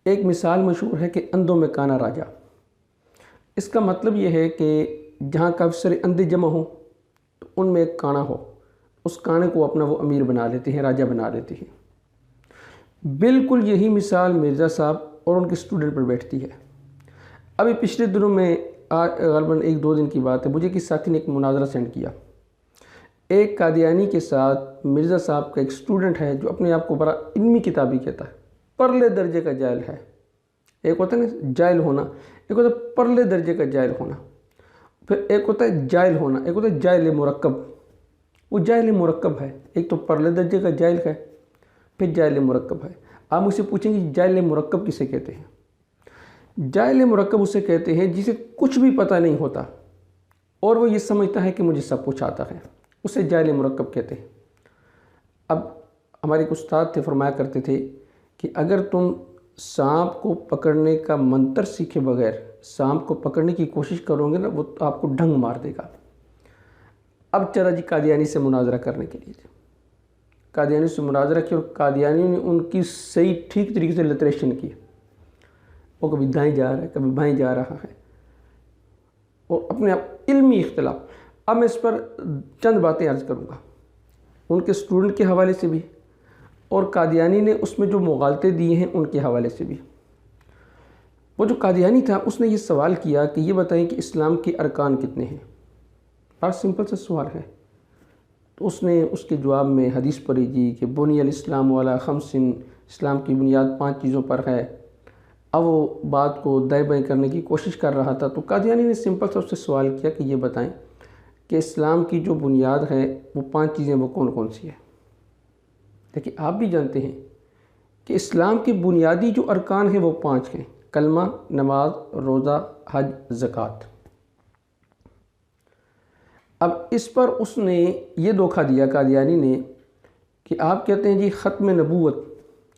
ایک مثال مشہور ہے کہ اندھوں میں کانا راجا۔ اس کا مطلب یہ ہے کہ جہاں کافی سارے اندھے جمع ہوں تو ان میں ایک کانا ہو، اس کانے کو اپنا وہ امیر بنا لیتے ہیں، راجا بنا لیتے ہیں۔ بالکل یہی مثال مرزا صاحب اور ان کے اسٹوڈنٹ پر بیٹھتی ہے۔ ابھی پچھلے دنوں میں غالباً 1-2 دن کی بات ہے، مجھے کسی ساتھی نے ایک مناظرہ سینڈ کیا۔ ایک قادیانی کے ساتھ مرزا صاحب کا ایک اسٹوڈنٹ ہے جو اپنے آپ کو بڑا علمی کتابی کہتا ہے، پرلے درجے کا جاہل ہے۔ ایک ہوتا ہے نا جاہل ہونا، ایک ہوتا ہے پرلے درجے کا جاہل ہونا، پھر ایک ہوتا ہے جاہل ہونا، ایک ہوتا ہے جاہل مرکب۔ وہ جاہل مرکب ہے، ایک تو پرلے درجے کا جاہل ہے، پھر جاہل مرکب ہے۔ آپ مجھ سے پوچھیں گے جاہل مرکب کسے کہتے ہیں؟ جاہل مرکب اسے کہتے ہیں جسے کچھ بھی پتہ نہیں ہوتا اور وہ یہ سمجھتا ہے کہ مجھے سب کچھ آتا ہے، اسے جاہل مرکب کہتے ہیں۔ اب ہمارے ایک استاد تھے، فرمایا کرتے تھے کہ اگر تم سانپ کو پکڑنے کا منتر سیکھے بغیر سانپ کو پکڑنے کی کوشش کرو گے نا، وہ آپ کو ڈنگ مار دے گا۔ اب چلا جی قادیانی سے مناظرہ کرنے کے لیے قادیانی سے مناظرہ کیا، اور قادیانی نے ان کی صحیح ٹھیک طریقے سے لٹریشن کی۔ وہ کبھی دائیں جا رہا ہے، کبھی بائیں جا رہا ہے، اور اپنے آپ علمی اختلاف۔ اب میں اس پر چند باتیں عرض کروں گا، ان کے اسٹوڈنٹ کے حوالے سے بھی، اور قادیانی نے اس میں جو مغالطے دیے ہیں ان کے حوالے سے بھی۔ وہ جو قادیانی تھا اس نے یہ سوال کیا کہ یہ بتائیں کہ اسلام کے ارکان کتنے ہیں؟ بڑا سمپل سا سوال ہے۔ تو اس نے اس کے جواب میں حدیث پڑھی جی کہ بنی الاسلام علی خمس، اسلام کی بنیاد 5 چیزوں پر ہے۔ اب وہ بات کو دائیں بائیں کرنے کی کوشش کر رہا تھا، تو قادیانی نے سمپل سا اس سے سوال کیا کہ یہ بتائیں کہ اسلام کی جو بنیاد ہے وہ 5 چیزیں وہ کون کون سی ہیں؟ لیکن آپ بھی جانتے ہیں کہ اسلام کے بنیادی جو ارکان ہیں وہ 5 ہیں: کلمہ، نماز، روزہ، حج، زکوٰۃ۔ اب اس پر اس نے یہ دھوکہ دیا قادیانی نے کہ آپ کہتے ہیں جی ختم نبوت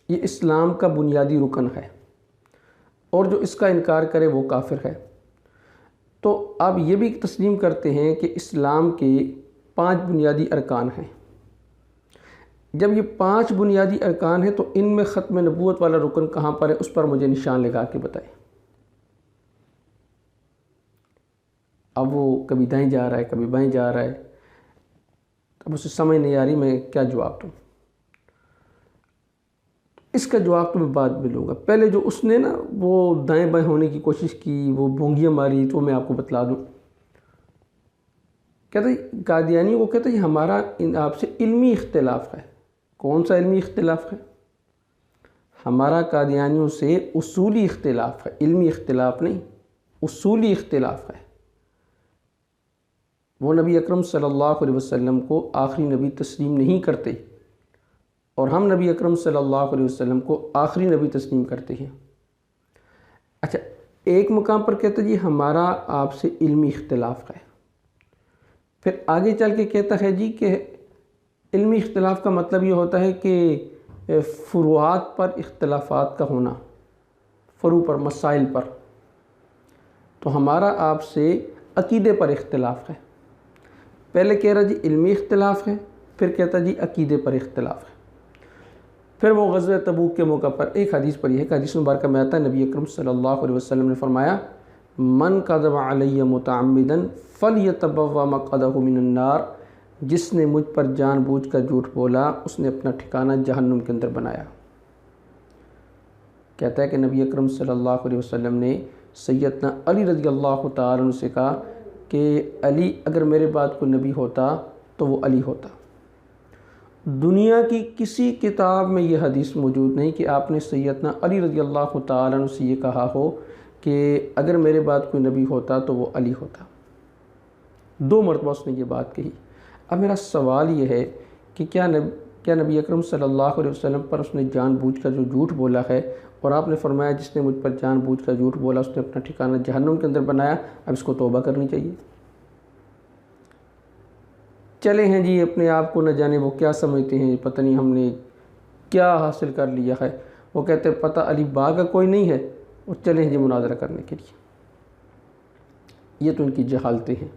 یہ اسلام کا بنیادی رکن ہے، اور جو اس کا انکار کرے وہ کافر ہے۔ تو آپ یہ بھی تسلیم کرتے ہیں کہ اسلام کے 5 بنیادی ارکان ہیں۔ جب یہ 5 بنیادی ارکان ہیں تو ان میں ختم نبوت والا رکن کہاں پر ہے؟ اس پر مجھے نشان لگا کے بتائیں۔ اب وہ کبھی دائیں جا رہا ہے، کبھی بائیں جا رہا ہے، اب اسے سمجھ نہیں آ رہی میں کیا جواب دوں۔ اس کا جواب تو میں بعد میں لوں گا، پہلے جو اس نے نا وہ دائیں بائیں ہونے کی کوشش کی، وہ بونگیاں ماری، تو میں آپ کو بتلا دوں۔ کہتا ہے قادیانی وہ کہتا ہے ہمارا آپ سے علمی اختلاف ہے۔ کون سا علمی اختلاف ہے؟ ہمارا قادیانیوں سے اصولی اختلاف ہے، علمی اختلاف نہیں، اصولی اختلاف ہے۔ وہ نبی اکرم صلی اللہ علیہ وسلم کو آخری نبی تسلیم نہیں کرتے، اور ہم نبی اکرم صلی اللہ علیہ وسلم کو آخری نبی تسلیم کرتے ہیں۔ اچھا، ایک مقام پر کہتا ہے جی ہمارا آپ سے علمی اختلاف ہے، پھر آگے چل کے کہتا ہے جی کہ علمی اختلاف کا مطلب یہ ہوتا ہے کہ فروعات پر اختلافات کا ہونا، فروع پر، مسائل پر۔ تو ہمارا آپ سے عقیدے پر اختلاف ہے۔ پہلے کہہ رہا جی علمی اختلاف ہے، پھر کہتا جی عقیدے پر اختلاف ہے۔ پھر وہ غزوہ تبوک کے موقع پر ایک حدیث پڑھی ہے کہ حدیث مبارکہ میں آتا ہے نبی اکرم صلی اللہ علیہ وسلم نے فرمایا من کذب علی متعمدا فلیتبوأ مقعدہ من النار، جس نے مجھ پر جان بوجھ کر جھوٹ بولا اس نے اپنا ٹھکانہ جہنم کے اندر بنایا۔ کہتا ہے کہ نبی اکرم صلی اللہ علیہ وسلم نے سیدنا علی رضی اللہ تعالیٰ عنہ سے کہا کہ علی اگر میرے بعد کوئی نبی ہوتا تو وہ علی ہوتا۔ دنیا کی کسی کتاب میں یہ حدیث موجود نہیں کہ آپ نے سیدنا علی رضی اللہ تعالیٰ عنہ سے یہ کہا ہو کہ اگر میرے بعد کوئی نبی ہوتا تو وہ علی ہوتا۔ 2 مرتبہ اس نے یہ بات کہی۔ اب میرا سوال یہ ہے کہ کیا نبی اکرم صلی اللہ علیہ وسلم پر اس نے جان بوجھ کر جو جھوٹ بولا ہے، اور آپ نے فرمایا جس نے مجھ پر جان بوجھ کر جھوٹ بولا اس نے اپنا ٹھکانہ جہنم کے اندر بنایا، اب اس کو توبہ کرنی چاہیے؟ چلے ہیں جی اپنے آپ کو نہ جانے وہ کیا سمجھتے ہیں، پتہ نہیں ہم نے کیا حاصل کر لیا ہے۔ وہ کہتے ہیں پتہ علی باغ کا کوئی نہیں ہے، اور چلے ہیں جی مناظرہ کرنے کے لیے۔ یہ تو ان کی جہالتیں ہیں۔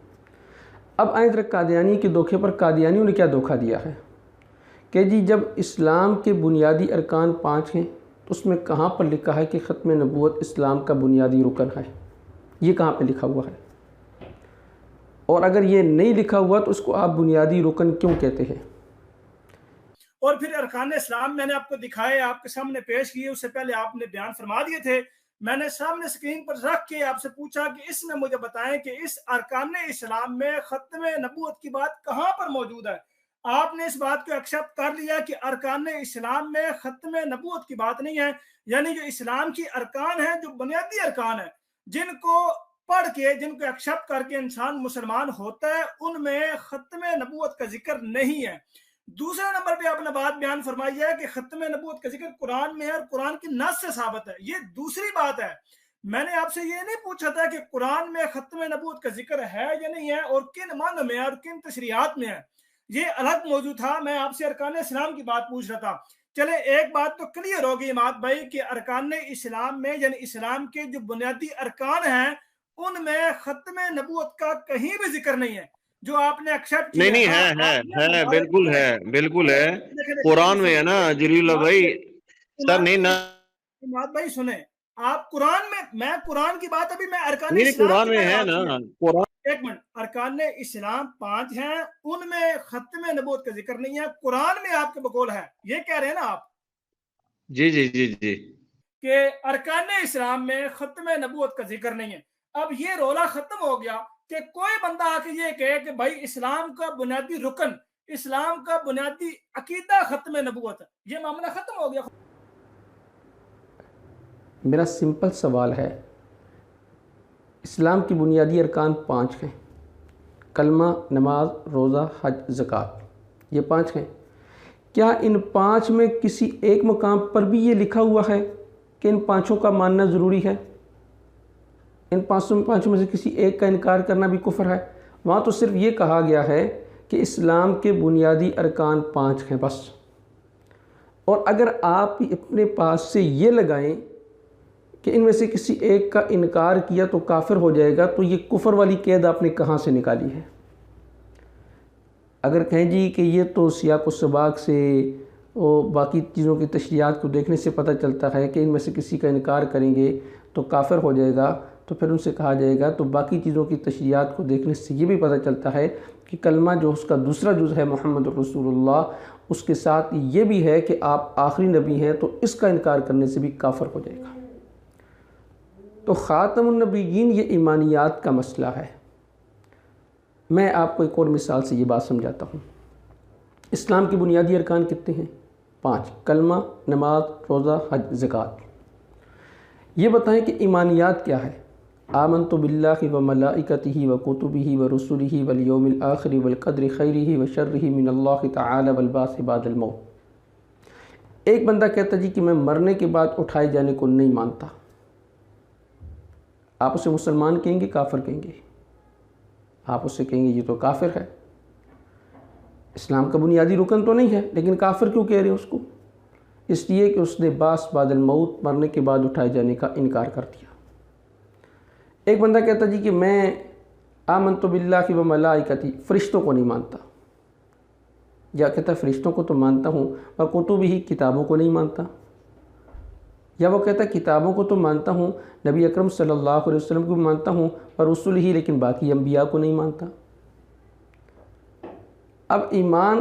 اب آئیں ذرا قادیانی کے دھوکے پر قادیانیوں نے کیا دھوکہ دیا ہے کہ جی جب اسلام کے بنیادی ارکان 5 ہیں تو اس میں کہاں پر لکھا ہے کہ ختم نبوت اسلام کا بنیادی رکن ہے؟ یہ کہاں پہ لکھا ہوا ہے؟ اور اگر یہ نہیں لکھا ہوا تو اس کو آپ بنیادی رکن کیوں کہتے ہیں؟ اور پھر ارکان اسلام میں نے آپ کو دکھائے، آپ کے سامنے پیش کیے، اس سے پہلے آپ نے بیان فرما دیے تھے، میں نے سامنے اسکرین پر رکھ کے آپ سے پوچھا کہ اس میں مجھے بتائیں کہ اس ارکان اسلام میں ختم نبوت کی بات کہاں پر موجود ہے؟ آپ نے اس بات کو ایکسیپٹ کر لیا کہ ارکان اسلام میں ختم نبوت کی بات نہیں ہے، یعنی جو اسلام کی ارکان ہیں، جو بنیادی ارکان ہیں، جن کو پڑھ کے، جن کو ایکسیپٹ کر کے انسان مسلمان ہوتا ہے، ان میں ختم نبوت کا ذکر نہیں ہے۔ دوسرے نمبر پہ آپ نے بات بیان فرمائی ہے کہ ختم نبوت کا ذکر قرآن میں ہے اور قرآن کی نص سے ثابت ہے، یہ دوسری بات ہے۔ میں نے آپ سے یہ نہیں پوچھا تھا کہ قرآن میں ختم نبوت کا ذکر ہے یا نہیں ہے اور کن معنی میں اور کن تشریحات میں ہے، یہ الگ موضوع تھا۔ میں آپ سے ارکان اسلام کی بات پوچھ رہا تھا۔ چلے ایک بات تو کلیئر ہوگی اماد بھائی کہ ارکان اسلام میں، یعنی اسلام کے جو بنیادی ارکان ہیں، ان میں ختم نبوت کا کہیں بھی ذکر نہیں ہے، جو آپ نے ایکسیپٹ نہیں کیا۔ نہیں، ہاں ہے بالکل ہے، بالکل ہے، قرآن میں ہے نا جلیل اللہ بھائی۔ سر نہیں نا، اماد بھائی سنیں، آپ قرآن میں قرآن کی بات، ابھی میں ارکان نہیں اسلام قرآن کی میں میں ہے بات نا سنیں، قرآن۔ ایک منٹ، ارکان اسلام 5 ہیں، ان میں ختم نبوت کا ذکر نہیں ہے، قرآن میں آپ کے بقول ہے، یہ کہہ رہے ہیں نا آپ جی جی جی جی، کہ ارکان اسلام میں ختم نبوت کا ذکر نہیں ہے۔ اب یہ رولا ختم ہو گیا کہ کوئی بندہ آ کے یہ کہے کہ بھائی اسلام کا بنیادی رکن، اسلام کا بنیادی عقیدہ ختم نبوت ہے، یہ معاملہ ختم ہو گیا۔ میرا سمپل سوال ہے، اسلام کی بنیادی ارکان 5 ہیں، کلمہ، نماز، روزہ، حج، زکوٰۃ، یہ 5 ہیں۔ کیا ان 5 میں کسی ایک مقام پر بھی یہ لکھا ہوا ہے کہ ان 5 کا ماننا ضروری ہے؟ ان 5 میں سے کسی ایک کا انکار کرنا بھی کفر ہے؟ وہاں تو صرف یہ کہا گیا ہے کہ اسلام کے بنیادی ارکان 5 ہیں بس۔ اور اگر آپ اپنے پاس سے یہ لگائیں کہ ان میں سے کسی ایک کا انکار کیا تو کافر ہو جائے گا، تو یہ کفر والی قید آپ نے کہاں سے نکالی ہے؟ اگر کہیں جی کہ یہ تو سیاق و سباق سے اور باقی چیزوں کی تشریحات کو دیکھنے سے پتہ چلتا ہے کہ ان میں سے کسی کا انکار کریں گے تو کافر ہو جائے گا، تو پھر ان سے کہا جائے گا تو باقی چیزوں کی تشریحات کو دیکھنے سے یہ بھی پتہ چلتا ہے کہ کلمہ جو اس کا دوسرا جز ہے محمد رسول اللہ، اس کے ساتھ یہ بھی ہے کہ آپ آخری نبی ہیں، تو اس کا انکار کرنے سے بھی کافر ہو جائے گا۔ تو خاتم النبیین یہ ایمانیات کا مسئلہ ہے۔ میں آپ کو ایک اور مثال سے یہ بات سمجھاتا ہوں۔ اسلام کی بنیادی ارکان کتنے ہیں؟ 5، کلمہ، نماز، روزہ، حج، زکوٰۃ۔ یہ بتائیں کہ ایمانیات کیا ہے؟ آمنت باللہ وملائکتہ وکتبہ ورسلہ والیوم الآخر والقدر خیرہ وشرہ من اللہ تعالی والبعث بعد الموت۔ ایک بندہ کہتا جی کہ میں مرنے کے بعد اٹھائے جانے کو نہیں مانتا، آپ اسے مسلمان کہیں گے کافر کہیں گے؟ آپ اسے کہیں گے یہ تو کافر ہے، اسلام کا بنیادی رکن تو نہیں ہے، لیکن کافر کیوں کہہ رہے ہیں اس کو؟ اس لیے کہ اس نے بعث بعد الموت، مرنے کے بعد اٹھائے جانے کا انکار کر دیا۔ ایک بندہ کہتا جی کہ میں آمنت باللہ وملائکتہ، فرشتوں کو نہیں مانتا، یا کہتا فرشتوں کو تو مانتا ہوں وکتبہ، کتابوں کو نہیں مانتا، یا وہ کہتا ہے کتابوں کو تو مانتا ہوں، نبی اکرم صلی اللہ علیہ وسلم کو مانتا ہوں اور رسول ہی، لیکن باقی انبیاء کو نہیں مانتا۔ اب ایمان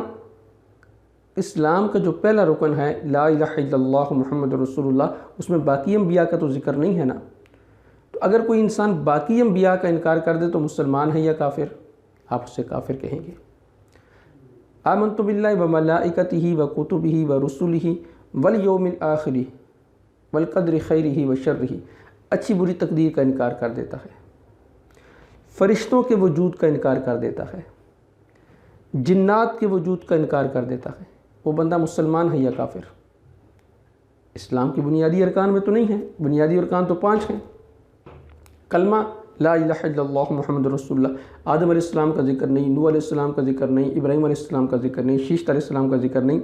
اسلام کا جو پہلا رکن ہے لا الہ الا اللہ محمد رسول اللہ، اس میں باقی انبیاء کا تو ذکر نہیں ہے نا۔ تو اگر کوئی انسان باقی انبیاء کا انکار کر دے تو مسلمان ہے یا کافر؟ آپ اسے کافر کہیں گے۔ آمنت باللہ وملائکتہ وکتبہ ورسلہ والیوم الآخر والقدر خیرہ وشرہ، اچھی بری تقدیر کا انکار کر دیتا ہے، فرشتوں کے وجود کا انکار کر دیتا ہے، جنات کے وجود کا انکار کر دیتا ہے، وہ بندہ مسلمان ہے یا کافر؟ اسلام کی بنیادی ارکان میں تو نہیں ہے، بنیادی ارکان تو 5 ہیں۔ کلمہ لا الہ الا اللہ محمد رسول اللہ، آدم علیہ السلام کا ذکر نہیں، نوح علیہ السلام کا ذکر نہیں، ابراہیم علیہ السلام کا ذکر نہیں، شیش علیہ السلام کا ذکر نہیں،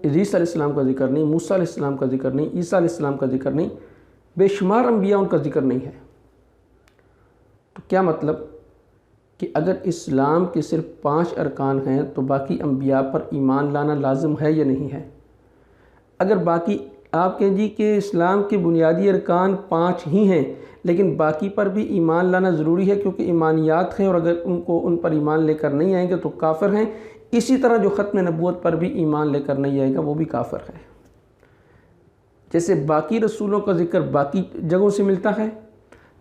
ادریس علیہ السلام کا ذکر نہیں، موسیٰ علیہ السلام کا ذکر نہیں، عیسیٰ علیہ السلام کا ذکر نہیں، بے شمار انبیاء ان کا ذکر نہیں ہے۔ تو کیا مطلب کہ اگر اسلام کے صرف 5 ارکان ہیں تو باقی انبیاء پر ایمان لانا لازم ہے یا نہیں ہے؟ اگر باقی آپ کہیں جی کہ اسلام کے بنیادی ارکان 5 ہی ہیں لیکن باقی پر بھی ایمان لانا ضروری ہے کیونکہ ایمانیات ہیں، اور اگر ان پر ایمان لے کر نہیں آئیں گے تو کافر ہیں، اسی طرح جو ختم نبوت پر بھی ایمان لے کر نہیں آئے گا وہ بھی کافر ہے۔ جیسے باقی رسولوں کا ذکر باقی جگہوں سے ملتا ہے،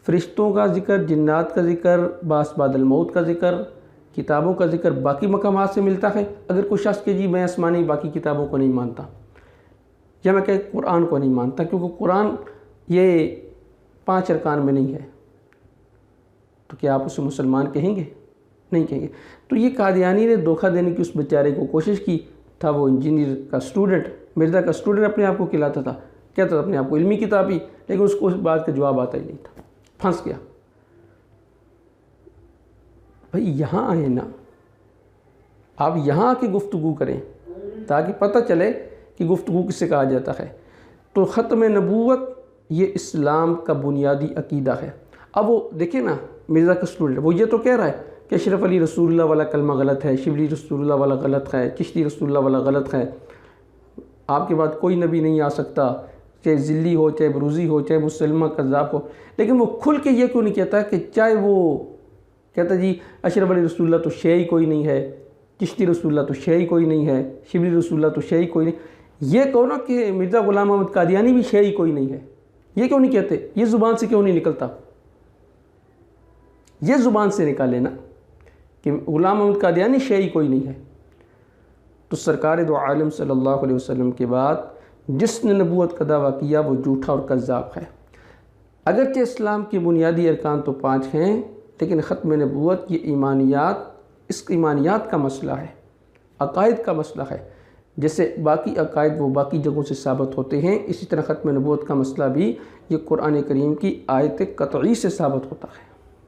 فرشتوں کا ذکر، جنات کا ذکر، بعث بعد الموت کا ذکر، کتابوں کا ذکر باقی مقامات سے ملتا ہے۔ اگر کوئی شخص کہ جی میں آسمانی باقی کتابوں کو نہیں مانتا، یا میں کہ قرآن کو نہیں مانتا کیونکہ قرآن یہ 5 ارکان میں نہیں ہے، تو کیا آپ اسے مسلمان کہیں گے؟ نہیں کہیں گے۔ تو یہ قادیانی نے دھوکہ دینے کی اس بیچارے کو کوشش کی تھا۔ وہ انجینئر کا سٹوڈنٹ، مرزا کا سٹوڈنٹ اپنے آپ کو کہلاتا تھا، کہتا تھا اپنے آپ کو علمی کتابی، لیکن اس کو اس بات کا جواب آتا ہی نہیں تھا، پھنس گیا۔ بھئی یہاں آئیں نا، آپ یہاں آ کے گفتگو کریں تاکہ پتہ چلے کہ گفتگو کس سے کہا جاتا ہے۔ تو ختم نبوت یہ اسلام کا بنیادی عقیدہ ہے۔ اب وہ دیکھیں نا، مرزا کا سٹوڈنٹ وہ یہ تو کہہ رہا ہے کہ اشرف علی رسول اللہ والا کلمہ غلط ہے، شبلی رسول اللہ والا غلط ہے، چشتی رسول اللہ والا غلط ہے، آپ کے بعد کوئی نبی نہیں آ سکتا، چاہے ذلی ہو، چاہے بروزی ہو، چاہے مسلمہ کذاب ہو۔ لیکن وہ کھل کے یہ کیوں نہیں کہتا کہ چاہے وہ کہتا جی اشرف علی رسول اللہ تو شے ہی کوئی نہیں ہے، چشتی رسول اللہ تو شے ہی کوئی نہیں ہے، شبلی رسول اللہ تو شے ہی کوئی نہیں، یہ کہو نا کہ مرزا غلام احمد قادیانی بھی شے ہی کوئی نہیں ہے، یہ کیوں نہیں کہتے؟ یہ زبان سے کیوں نہیں نکلتا؟ یہ زبان سے نکالے نا کہ غلام احمد قادیانی شے ہی کوئی نہیں ہے۔ تو سرکار دو عالم صلی اللہ علیہ وسلم کے بعد جس نے نبوت کا دعویٰ کیا وہ جھوٹا اور کذاب ہے۔ اگرچہ اسلام کے بنیادی ارکان تو 5 ہیں لیکن ختم نبوت یہ ایمانیات کا مسئلہ ہے، عقائد کا مسئلہ ہے۔ جیسے باقی عقائد وہ باقی جگہوں سے ثابت ہوتے ہیں، اسی طرح ختم نبوت کا مسئلہ بھی یہ قرآن کریم کی آیت قطعی سے ثابت ہوتا ہے۔